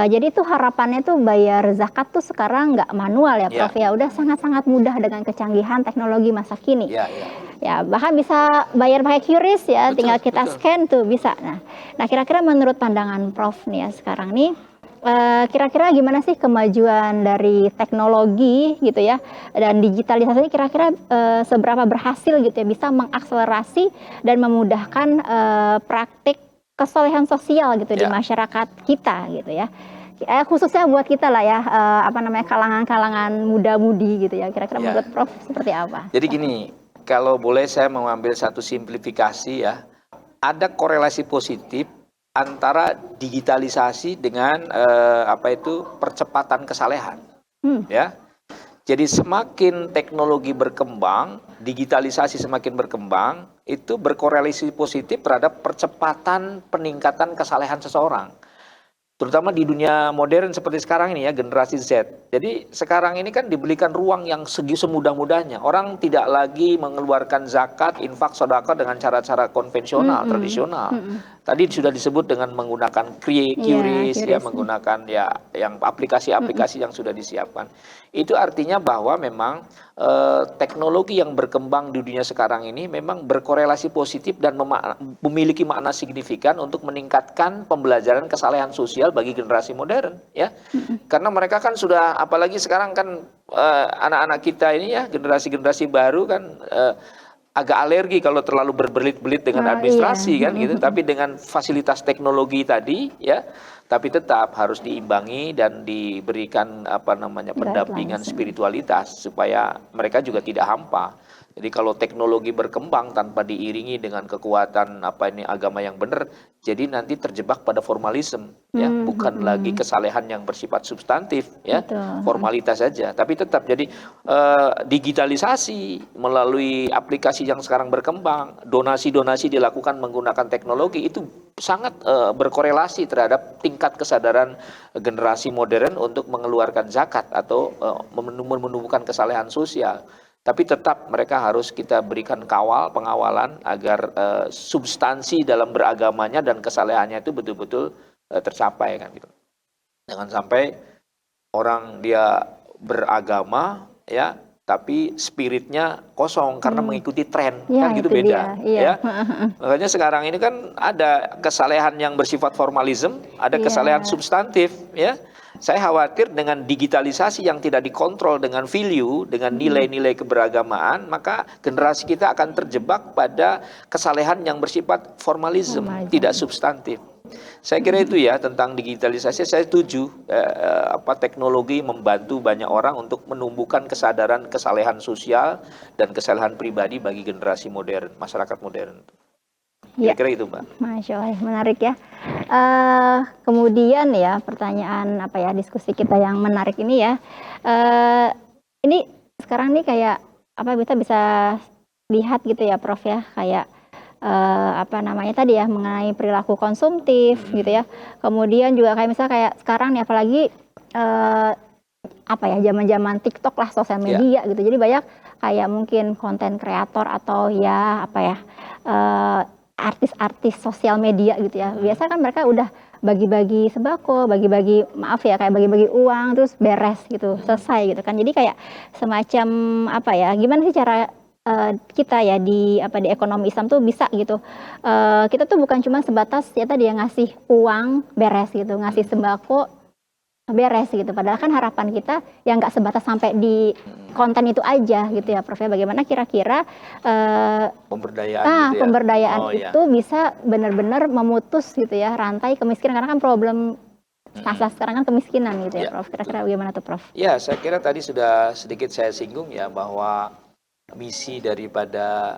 Jadi tuh harapannya tuh bayar zakat tuh sekarang nggak manual ya Prof ya, udah sangat-sangat mudah dengan kecanggihan teknologi masa kini. Ya, bahkan bisa bayar pakai QRIS ya, Betul, tinggal kita betul. scan tuh bisa. Nah kira-kira menurut pandangan Prof nih ya sekarang nih, kira-kira gimana sih kemajuan dari teknologi gitu ya dan digitalisasi kira-kira seberapa berhasil gitu ya bisa mengakselerasi dan memudahkan praktik kesolehan sosial gitu di masyarakat kita gitu ya. Khususnya buat kita lah ya, apa namanya, kalangan-kalangan muda-mudi gitu ya. Kira-kira menurut Prof seperti apa? Jadi gini, kalau boleh saya mengambil satu simplifikasi ya, ada korelasi positif antara digitalisasi dengan percepatan kesalehan. Ya. Jadi semakin teknologi berkembang, digitalisasi semakin berkembang, itu berkorelasi positif terhadap percepatan peningkatan kesalehan seseorang. Terutama di dunia modern seperti sekarang ini ya, generasi Z. Jadi sekarang ini kan diberikan ruang yang segi semudah-mudahnya. Orang tidak lagi mengeluarkan zakat, infak, sedekah dengan cara-cara konvensional, tradisional. Tadi sudah disebut dengan menggunakan QRIS, ya, menggunakan ya yang aplikasi-aplikasi yang sudah disiapkan. Itu artinya bahwa memang teknologi yang berkembang di dunia sekarang ini memang berkorelasi positif dan memiliki makna signifikan untuk meningkatkan pembelajaran kesalehan sosial bagi generasi modern, ya. Karena mereka kan sudah, apalagi sekarang kan anak-anak kita ini ya, generasi-generasi baru kan agak alergi kalau terlalu berbelit-belit dengan administrasi kan gitu. Tapi dengan fasilitas teknologi tadi ya, tapi tetap harus diimbangi dan diberikan pendampingan spiritualitas supaya mereka juga tidak hampa. Jadi kalau teknologi berkembang tanpa diiringi dengan kekuatan agama yang benar, jadi nanti terjebak pada formalisme ya, bukan lagi kesalehan yang bersifat substantif ya, formalitas saja. Tapi tetap jadi digitalisasi melalui aplikasi yang sekarang berkembang, donasi-donasi dilakukan menggunakan teknologi itu sangat berkorelasi terhadap tingkat kesadaran generasi modern untuk mengeluarkan zakat atau menumbuhkan kesalehan sosial. Tapi tetap mereka harus kita berikan pengawalan agar substansi dalam beragamanya dan kesalehannya itu betul-betul tercapai kan gitu. Jangan sampai orang dia beragama ya, tapi spiritnya kosong karena mengikuti tren, kan gitu beda. Ya. Makanya sekarang ini kan ada kesalehan yang bersifat formalisme, ada kesalehan substantif ya. Saya khawatir dengan digitalisasi yang tidak dikontrol dengan value, dengan nilai-nilai keberagamaan, maka generasi kita akan terjebak pada kesalehan yang bersifat formalisme, tidak substantif. Saya kira itu ya tentang digitalisasi. Saya setuju teknologi membantu banyak orang untuk menumbuhkan kesadaran kesalehan sosial dan kesalehan pribadi bagi generasi modern, masyarakat modern. Kira-kira itu, Mbak. Masya Allah, menarik ya. Kemudian ya pertanyaan diskusi kita yang menarik ini ya. Ini sekarang nih kayak kita bisa lihat gitu ya Prof ya, kayak tadi ya mengenai perilaku konsumtif gitu ya. Kemudian juga kayak misalnya kayak sekarang nih apalagi zaman-zaman TikTok lah, sosial media gitu. Jadi banyak kayak mungkin konten kreator atau ya artis-artis sosial media gitu ya. Biasanya kan mereka udah bagi-bagi sembako, bagi-bagi kayak bagi-bagi uang terus beres gitu, selesai gitu kan. Jadi kayak semacam gimana sih cara kita ya di ekonomi Islam tuh bisa gitu. Kita tuh bukan cuma sebatas ya tadi yang ngasih uang beres gitu, ngasih sembako beres gitu. Padahal kan harapan kita yang nggak sebatas sampai di konten itu aja gitu ya Prof ya. Bagaimana kira-kira pemberdayaan itu bisa benar-benar memutus gitu ya rantai kemiskinan, karena kan problem masa sekarang kan kemiskinan gitu ya Prof. Kira-kira bagaimana tuh Prof? Ya, saya kira tadi sudah sedikit saya singgung ya bahwa misi daripada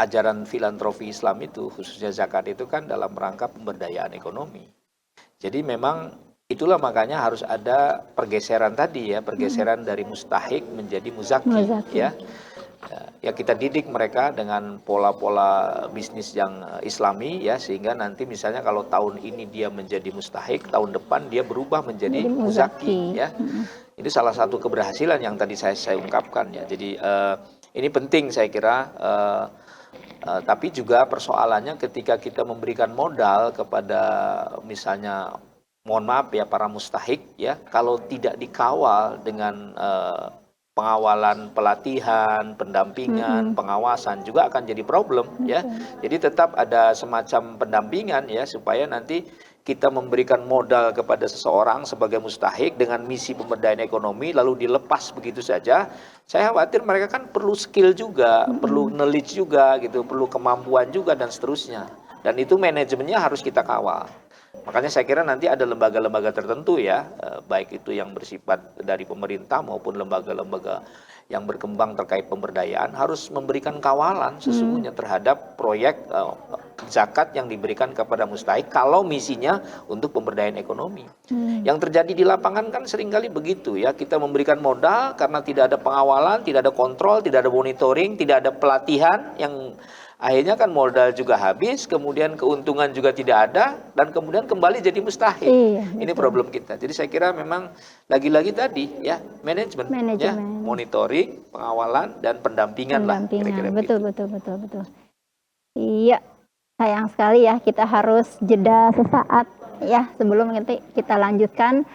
ajaran filantropi Islam itu khususnya zakat itu kan dalam rangka pemberdayaan ekonomi. Jadi memang itulah makanya harus ada pergeseran tadi ya, pergeseran dari mustahik menjadi muzaki, ya. Ya kita didik mereka dengan pola-pola bisnis yang islami ya, sehingga nanti misalnya kalau tahun ini dia menjadi mustahik, tahun depan dia berubah menjadi muzaki ya. Ini salah satu keberhasilan yang tadi saya ungkapkan ya. Jadi ini penting saya kira, tapi juga persoalannya ketika kita memberikan modal kepada misalnya, mohon maaf ya, para mustahik ya, kalau tidak dikawal dengan pengawalan, pelatihan, pendampingan, pengawasan juga akan jadi problem ya. Jadi tetap ada semacam pendampingan ya, supaya nanti kita memberikan modal kepada seseorang sebagai mustahik dengan misi pemberdayaan ekonomi lalu dilepas begitu saja. Saya khawatir mereka kan perlu skill juga, perlu knowledge juga gitu, perlu kemampuan juga dan seterusnya. Dan itu manajemennya harus kita kawal. Makanya saya kira nanti ada lembaga-lembaga tertentu ya, baik itu yang bersifat dari pemerintah maupun lembaga-lembaga yang berkembang terkait pemberdayaan harus memberikan kawalan sesungguhnya terhadap proyek zakat yang diberikan kepada mustahik kalau misinya untuk pemberdayaan ekonomi. Yang terjadi di lapangan kan seringkali begitu ya, kita memberikan modal karena tidak ada pengawalan, tidak ada kontrol, tidak ada monitoring, tidak ada pelatihan, yang akhirnya kan modal juga habis, kemudian keuntungan juga tidak ada, dan kemudian kembali jadi mustahik. Ini problem kita. Jadi saya kira memang lagi-lagi tadi ya, manajemen. Ya, monitoring, pengawalan, dan pendampingan lah. Kira-kira betul. Iya, sayang sekali ya kita harus jeda sesaat ya sebelum nanti kita lanjutkan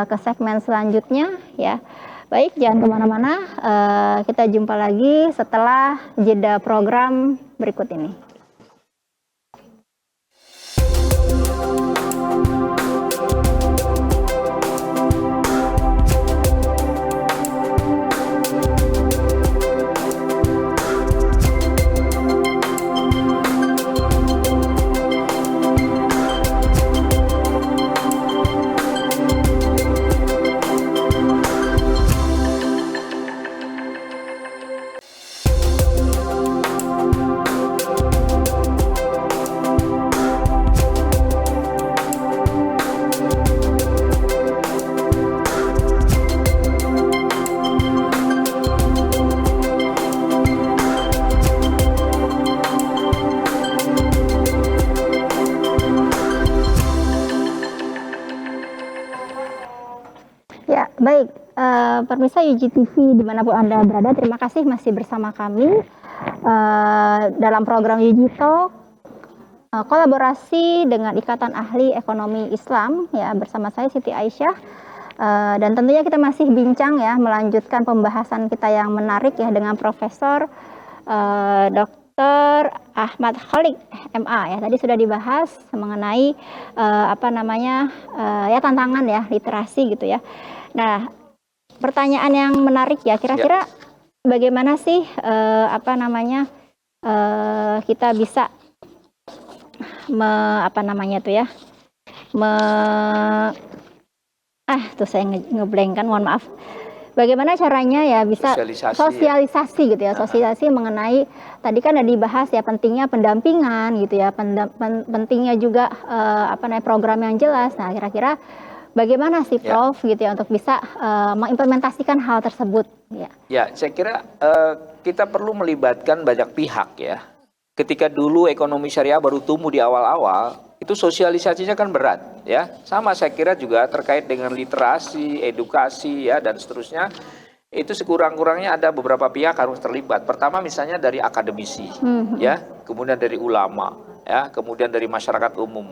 ke segmen selanjutnya ya. Baik, jangan kemana-mana, kita jumpa lagi setelah jeda program berikut ini. Baik, pemirsa UGTV dimanapun Anda berada, terima kasih masih bersama kami dalam program UG Talk, kolaborasi dengan Ikatan Ahli Ekonomi Islam ya, bersama saya Siti Aisyah, dan tentunya kita masih bincang ya, melanjutkan pembahasan kita yang menarik ya dengan Profesor Dr. Ahmad Kholik MA ya. Tadi sudah dibahas mengenai ya tantangan ya literasi gitu ya. Nah, pertanyaan yang menarik ya, kira-kira bagaimana sih kita bisa saya ngeblank kan, mohon maaf. Bagaimana caranya ya bisa sosialisasi gitu ya, sosialisasi mengenai tadi kan ada dibahas ya pentingnya pendampingan gitu ya, pentingnya juga program yang jelas. Nah, kira-kira bagaimana sih Prof gitu ya untuk bisa mengimplementasikan hal tersebut ya? Ya, saya kira kita perlu melibatkan banyak pihak ya. Ketika dulu ekonomi syariah baru tumbuh di awal-awal, itu sosialisasinya kan berat ya. Sama saya kira juga terkait dengan literasi, edukasi ya dan seterusnya. Itu sekurang-kurangnya ada beberapa pihak harus terlibat. Pertama misalnya dari akademisi ya, kemudian dari ulama ya, kemudian dari masyarakat umum.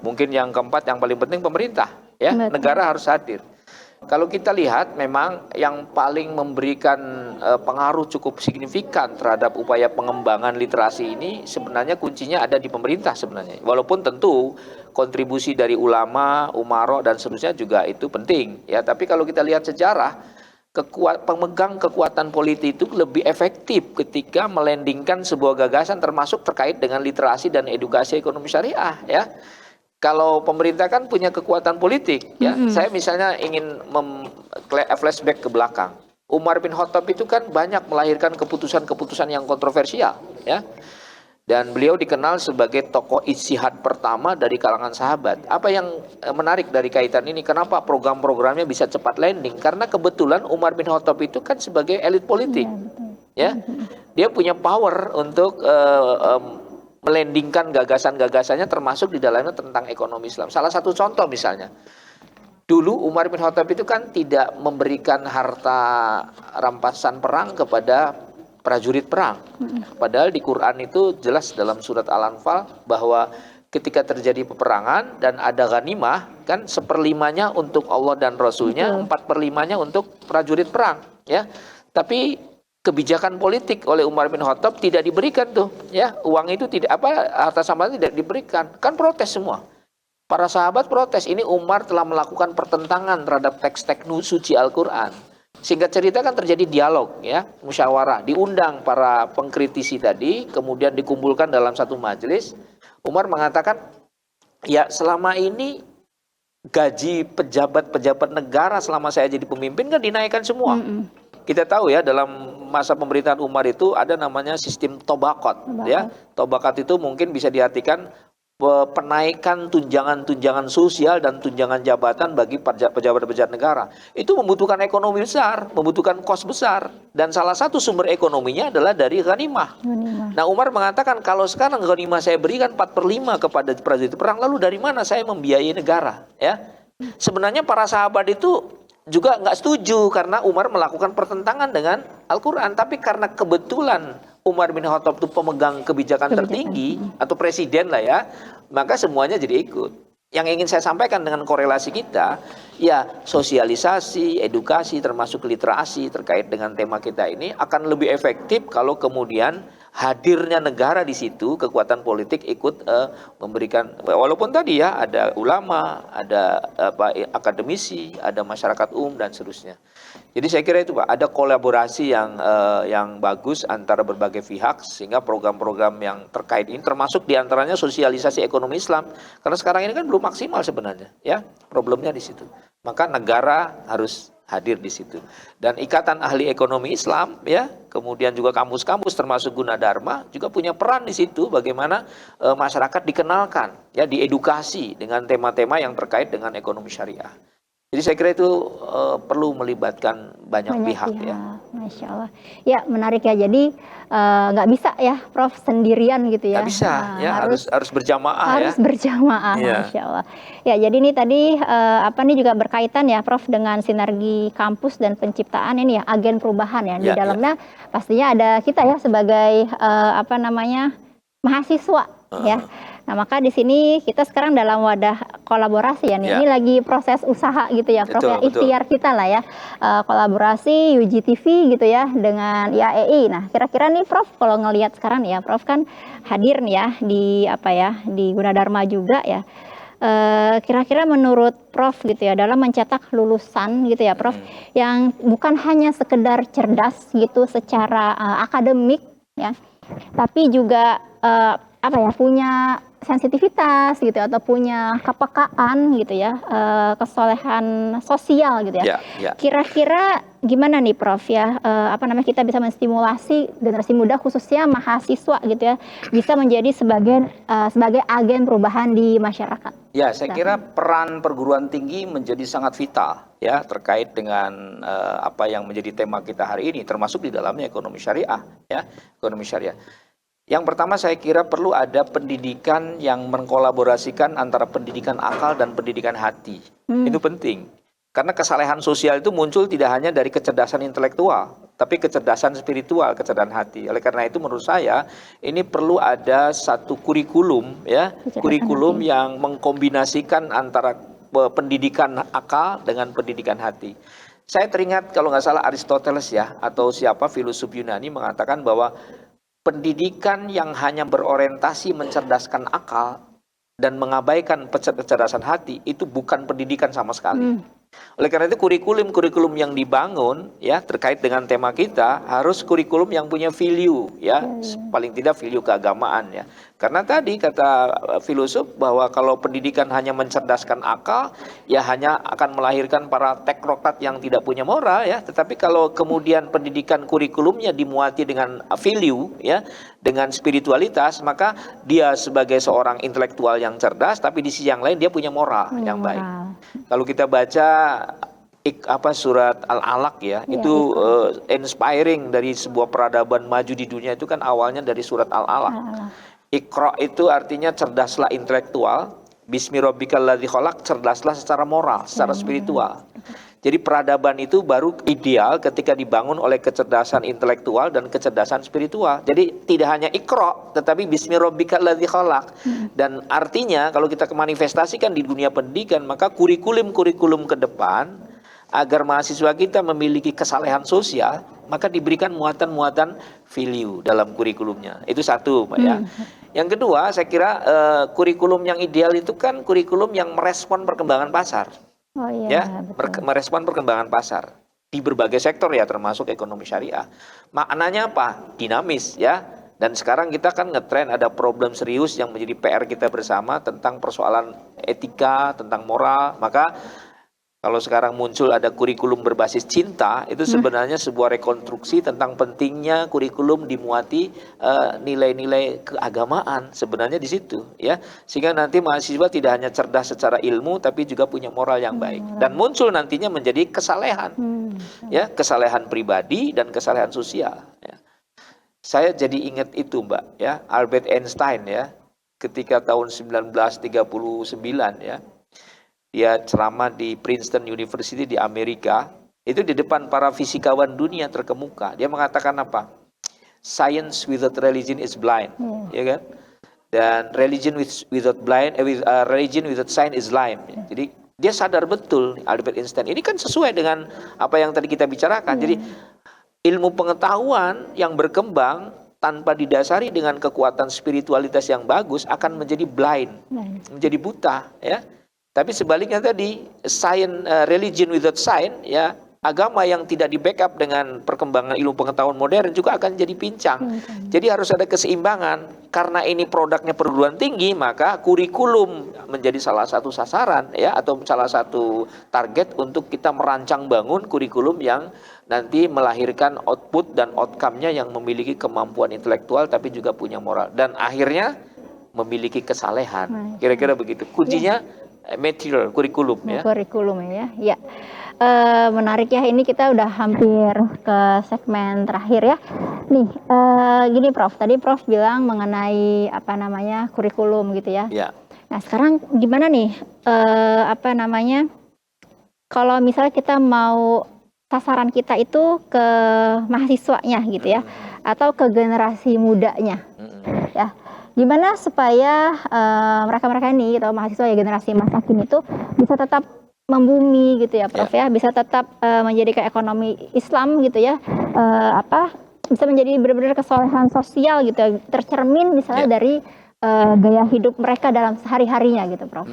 Mungkin yang keempat yang paling penting pemerintah ya, negara harus hadir. Kalau kita lihat memang yang paling memberikan pengaruh cukup signifikan terhadap upaya pengembangan literasi ini sebenarnya kuncinya ada di pemerintah sebenarnya. Walaupun tentu kontribusi dari ulama, umaro dan seterusnya juga itu penting ya. Tapi kalau kita lihat sejarah, pemegang kekuatan politik itu lebih efektif ketika melandingkan sebuah gagasan termasuk terkait dengan literasi dan edukasi ekonomi syariah ya. Kalau pemerintah kan punya kekuatan politik ya. Saya misalnya ingin flashback ke belakang. Umar bin Khattab itu kan banyak melahirkan keputusan-keputusan yang kontroversial ya. Dan beliau dikenal sebagai tokoh ijtihad pertama dari kalangan sahabat. Apa yang menarik dari kaitan ini? Kenapa program-programnya bisa cepat landing? Karena kebetulan Umar bin Khattab itu kan sebagai elit politik, ya, dia punya power untuk melandingkan gagasan-gagasannya, termasuk di dalamnya tentang ekonomi Islam. Salah satu contoh misalnya, dulu Umar bin Khattab itu kan tidak memberikan harta rampasan perang kepada prajurit perang. Padahal di Quran itu jelas dalam surat Al-Anfal bahwa ketika terjadi peperangan dan ada ghanimah, kan 1/5-nya untuk Allah dan Rasulnya, 4/5-nya untuk prajurit perang, ya. Tapi kebijakan politik oleh Umar bin Khattab tidak diberikan tuh, ya. Uang itu tidak, harta rampasan tidak diberikan. Kan protes semua. Para sahabat protes, ini Umar telah melakukan pertentangan terhadap teks-teks suci Al-Quran. Singkat cerita kan terjadi dialog, ya, musyawarah, diundang para pengkritisi tadi, kemudian dikumpulkan dalam satu majelis. Umar mengatakan, ya selama ini gaji pejabat-pejabat negara selama saya jadi pemimpin kan dinaikkan semua. Kita tahu ya, dalam masa pemerintahan Umar itu ada namanya sistem tobakot, ya. Tobakot itu mungkin bisa diartikan penaikan tunjangan-tunjangan sosial dan tunjangan jabatan bagi pejabat-pejabat negara. Itu membutuhkan ekonomi besar, membutuhkan kos besar. Dan salah satu sumber ekonominya adalah dari ghanimah. Nah, Umar mengatakan, kalau sekarang ghanimah saya berikan 4/5 kepada prajurit perang, lalu dari mana saya membiayai negara? Ya, sebenarnya para sahabat itu juga nggak setuju karena Umar melakukan pertentangan dengan Al-Quran. Tapi karena kebetulan Umar bin Khattab itu pemegang kebijakan tertinggi atau presiden lah ya, maka semuanya jadi ikut. Yang ingin saya sampaikan dengan korelasi kita, ya sosialisasi, edukasi termasuk literasi terkait dengan tema kita ini akan lebih efektif kalau kemudian hadirnya negara di situ, kekuatan politik ikut memberikan, walaupun tadi ya ada ulama, ada akademisi, ada masyarakat umum dan seterusnya. Jadi saya kira itu Pak, ada kolaborasi yang bagus antara berbagai pihak sehingga program-program yang terkait ini termasuk diantaranya sosialisasi ekonomi Islam, karena sekarang ini kan belum maksimal sebenarnya, ya problemnya di situ. Maka negara harus hadir di situ. Dan Ikatan Ahli Ekonomi Islam, ya, kemudian juga kampus-kampus termasuk Gunadarma juga punya peran di situ, bagaimana masyarakat dikenalkan, ya, diedukasi dengan tema-tema yang terkait dengan ekonomi syariah. Jadi saya kira itu perlu melibatkan banyak pihak ya. Masya Allah. Ya menarik ya. Jadi nggak bisa ya, Prof, sendirian gitu ya. Nggak bisa, ya harus berjamaah ya. Harus berjamaah, Masya Allah. Ya jadi ini tadi nih juga berkaitan ya, Prof, dengan sinergi kampus dan penciptaan ini ya agen perubahan ya. Di dalamnya pastinya ada kita ya sebagai mahasiswa ya. Nah, maka di sini kita sekarang dalam wadah kolaborasi ya nih. Ini lagi proses usaha gitu ya, Prof, ya. Ikhtiar kita lah ya. Kolaborasi UGTV gitu ya dengan IAEI. Nah, kira-kira nih Prof, kalau ngelihat sekarang nih ya, Prof kan hadir nih ya di Gunadarma juga ya. Kira-kira menurut Prof gitu ya, dalam mencetak lulusan gitu ya, Prof, yang bukan hanya sekedar cerdas gitu secara akademik ya, tapi juga punya sensitivitas gitu atau punya kepekaan gitu ya, kesolehan sosial gitu ya. Kira-kira gimana nih Prof ya, kita bisa menstimulasi generasi muda khususnya mahasiswa gitu ya, bisa menjadi sebagai agen perubahan di masyarakat. Ya, saya kira peran perguruan tinggi menjadi sangat vital ya terkait dengan apa yang menjadi tema kita hari ini, termasuk di dalamnya ekonomi syariah ya, ekonomi syariah. Yang pertama saya kira perlu ada pendidikan yang mengkolaborasikan antara pendidikan akal dan pendidikan hati. Itu penting. Karena kesalehan sosial itu muncul tidak hanya dari kecerdasan intelektual, tapi kecerdasan spiritual, kecerdasan hati. Oleh karena itu menurut saya ini perlu ada satu kurikulum ya, kurikulum yang mengkombinasikan antara pendidikan akal dengan pendidikan hati. Saya teringat kalau nggak salah Aristoteles ya, atau siapa filosof Yunani mengatakan bahwa pendidikan yang hanya berorientasi mencerdaskan akal dan mengabaikan kecerdasan hati itu bukan pendidikan sama sekali. Oleh karena itu kurikulum yang dibangun ya terkait dengan tema kita harus kurikulum yang punya value ya, paling tidak value keagamaan ya. Karena tadi kata filosof bahwa kalau pendidikan hanya mencerdaskan akal ya hanya akan melahirkan para teknokrat yang tidak punya moral ya. Tetapi kalau kemudian pendidikan kurikulumnya dimuati dengan value ya, dengan spiritualitas, maka dia sebagai seorang intelektual yang cerdas tapi di sisi yang lain dia punya moral yang baik. Kalau kita baca surat Al-Alaq ya, itu inspiring dari sebuah peradaban maju di dunia itu kan awalnya dari surat Al-Alaq. Iqra itu artinya cerdaslah intelektual, Bismi rabbikal ladzi khalaq, cerdaslah secara moral, secara spiritual. Jadi peradaban itu baru ideal ketika dibangun oleh kecerdasan intelektual dan kecerdasan spiritual. Jadi tidak hanya Iqra, tetapi Bismi rabbikal ladzi khalaq. Dan artinya kalau kita manifestasikan di dunia pendidikan, maka kurikulum-kurikulum ke depan agar mahasiswa kita memiliki kesalehan sosial, maka diberikan muatan-muatan value dalam kurikulumnya. Itu satu, Pak ya. Yang kedua, saya kira kurikulum yang ideal itu kan kurikulum yang merespon perkembangan pasar. Oh iya, Ya, betul. merespon perkembangan pasar di berbagai sektor ya, termasuk ekonomi syariah. Maknanya apa? Dinamis ya. Dan sekarang kita kan ngetren ada problem serius yang menjadi PR kita bersama tentang persoalan etika, tentang moral. Maka kalau sekarang muncul ada kurikulum berbasis cinta, itu sebenarnya sebuah rekonstruksi tentang pentingnya kurikulum dimuati nilai-nilai keagamaan sebenarnya di situ ya. Sehingga nanti mahasiswa tidak hanya cerdas secara ilmu tapi juga punya moral yang baik dan muncul nantinya menjadi kesalehan. Ya, kesalehan pribadi dan kesalehan sosial ya. Saya jadi ingat itu, Mbak ya, Albert Einstein ya, ketika tahun 1939 ya. Dia ceramah di Princeton University di Amerika, itu di depan para fisikawan dunia terkemuka. Dia mengatakan apa? Science without religion is blind, ya kan? Dan religion religion without science is lame. Jadi dia sadar betul Albert Einstein. Ini kan sesuai dengan apa yang tadi kita bicarakan. Jadi ilmu pengetahuan yang berkembang tanpa didasari dengan kekuatan spiritualitas yang bagus akan menjadi blind, menjadi buta, ya. Tapi sebaliknya tadi, religion without science, ya, agama yang tidak di-backup dengan perkembangan ilmu pengetahuan modern juga akan jadi pincang. Jadi harus ada keseimbangan. Karena ini produknya perguruan tinggi, maka kurikulum menjadi salah satu sasaran, ya, atau salah satu target untuk kita merancang bangun kurikulum yang nanti melahirkan output dan outcome-nya yang memiliki kemampuan intelektual tapi juga punya moral. Dan akhirnya memiliki kesalehan. Kira-kira begitu. Kuncinya material, kurikulum ya. Kurikulum ya. Ya. Menarik ya, ini kita udah hampir ke segmen terakhir ya. Nih, gini Prof, tadi Prof bilang mengenai kurikulum gitu ya. Ya. Nah, sekarang gimana nih kalau misalnya kita mau sasaran kita itu ke mahasiswanya gitu ya, atau ke generasi mudanya. Ya. Gimana supaya mereka-mereka ini atau mahasiswa ya generasi masa kini itu bisa tetap membumi gitu ya Prof ya, bisa tetap menjadikan ekonomi Islam gitu ya, bisa menjadi benar-benar kesolehan sosial gitu ya, tercermin misalnya dari gaya hidup mereka dalam sehari-harinya gitu Prof.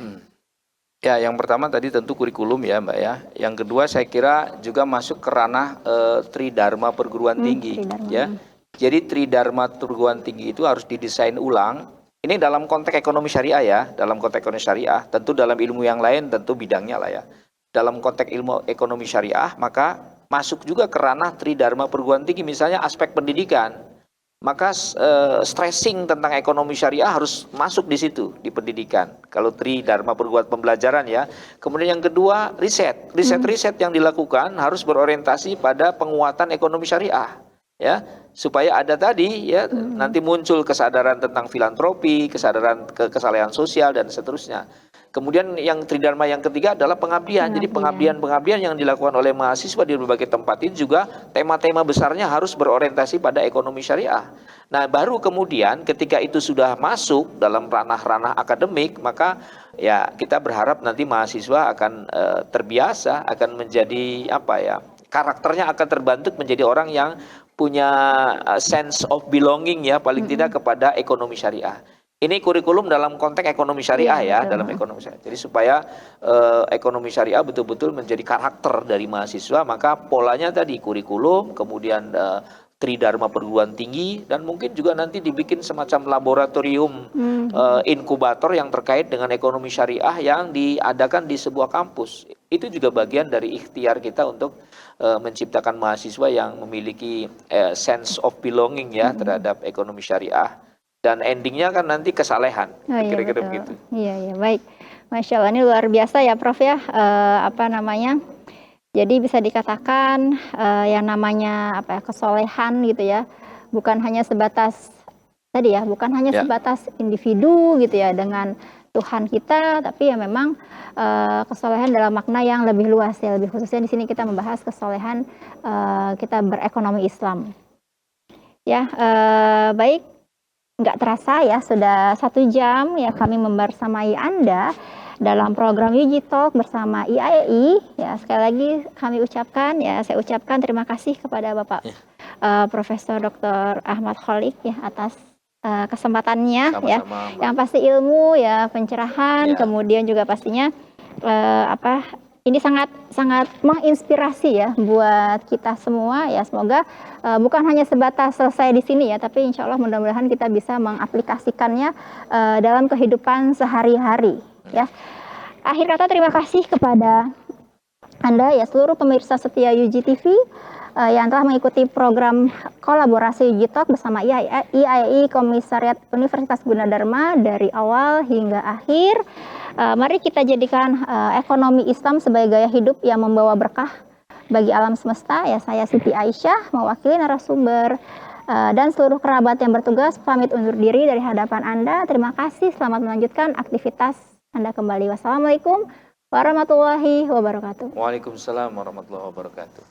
Ya, yang pertama tadi tentu kurikulum ya Mbak ya. Yang kedua saya kira juga masuk ke ranah Tridharma perguruan tinggi ya. Jadi Tridharma perguruan tinggi itu harus didesain ulang. Ini dalam konteks ekonomi syariah ya, dalam konteks ekonomi syariah. Tentu dalam ilmu yang lain tentu bidangnya lah ya. Dalam konteks ilmu ekonomi syariah maka masuk juga ke ranah Tridharma perguruan tinggi, misalnya aspek pendidikan. Maka stressing tentang ekonomi syariah harus masuk di situ, di pendidikan. Kalau Tridharma perguruan pembelajaran ya. Kemudian yang kedua riset yang dilakukan harus berorientasi pada penguatan ekonomi syariah. Ya, supaya ada tadi ya nanti muncul kesadaran tentang filantropi, kesadaran kesalehan sosial dan seterusnya. Kemudian yang Tridharma yang ketiga adalah pengabdian. Jadi pengabdian yang dilakukan oleh mahasiswa di berbagai tempat ini juga tema-tema besarnya harus berorientasi pada ekonomi syariah. Nah, baru kemudian ketika itu sudah masuk dalam ranah-ranah akademik, maka ya kita berharap nanti mahasiswa akan terbiasa, akan menjadi karakternya akan terbentuk menjadi orang yang punya sense of belonging ya, paling tidak kepada ekonomi syariah. Ini kurikulum dalam konteks ekonomi syariah Iya, ya, betul. dalam ekonomi syariah. Jadi supaya ekonomi syariah betul-betul menjadi karakter dari mahasiswa, maka polanya tadi kurikulum, kemudian tridharma perguruan tinggi, dan mungkin juga nanti dibikin semacam laboratorium inkubator yang terkait dengan ekonomi syariah yang diadakan di sebuah kampus. Itu juga bagian dari ikhtiar kita untuk menciptakan mahasiswa yang memiliki sense of belonging ya terhadap ekonomi syariah. Dan endingnya kan nanti kesalehan, Oh iya kira-kira betul. begitu. Iya iya baik. Masya Allah ini luar biasa ya Prof ya. Apa namanya? Jadi bisa dikatakan yang namanya apa ya kesolehan gitu ya, bukan hanya sebatas tadi ya, bukan hanya Ya. sebatas individu gitu ya dengan Tuhan kita, tapi ya memang kesolehan dalam makna yang lebih luas ya, lebih khususnya di sini kita membahas kesolehan kita berekonomi Islam. Ya baik. Nggak terasa ya, sudah 1 jam ya kami membersamai Anda dalam program Yuji Talk bersama IAEI. Ya, sekali lagi saya ucapkan terima kasih kepada Bapak Profesor Dr. Ahmad Kholik ya atas kesempatannya ya. Sama-sama, Mbak. Yang pasti ilmu ya, pencerahan, Ya. kemudian juga pastinya ini sangat menginspirasi ya buat kita semua ya. Semoga bukan hanya sebatas selesai di sini ya, tapi insya Allah mudah-mudahan kita bisa mengaplikasikannya dalam kehidupan sehari-hari ya. Akhir kata terima kasih kepada Anda ya seluruh pemirsa setia UG TV yang telah mengikuti program kolaborasi UG Talk bersama IAI Komisariat Universitas Gunadarma dari awal hingga akhir. Mari kita jadikan ekonomi Islam sebagai gaya hidup yang membawa berkah bagi alam semesta. Ya, saya Siti Aisyah mewakili narasumber dan seluruh kerabat yang bertugas pamit undur diri dari hadapan Anda. Terima kasih, selamat melanjutkan aktivitas Anda kembali. Wassalamualaikum warahmatullahi wabarakatuh. Waalaikumsalam warahmatullahi wabarakatuh.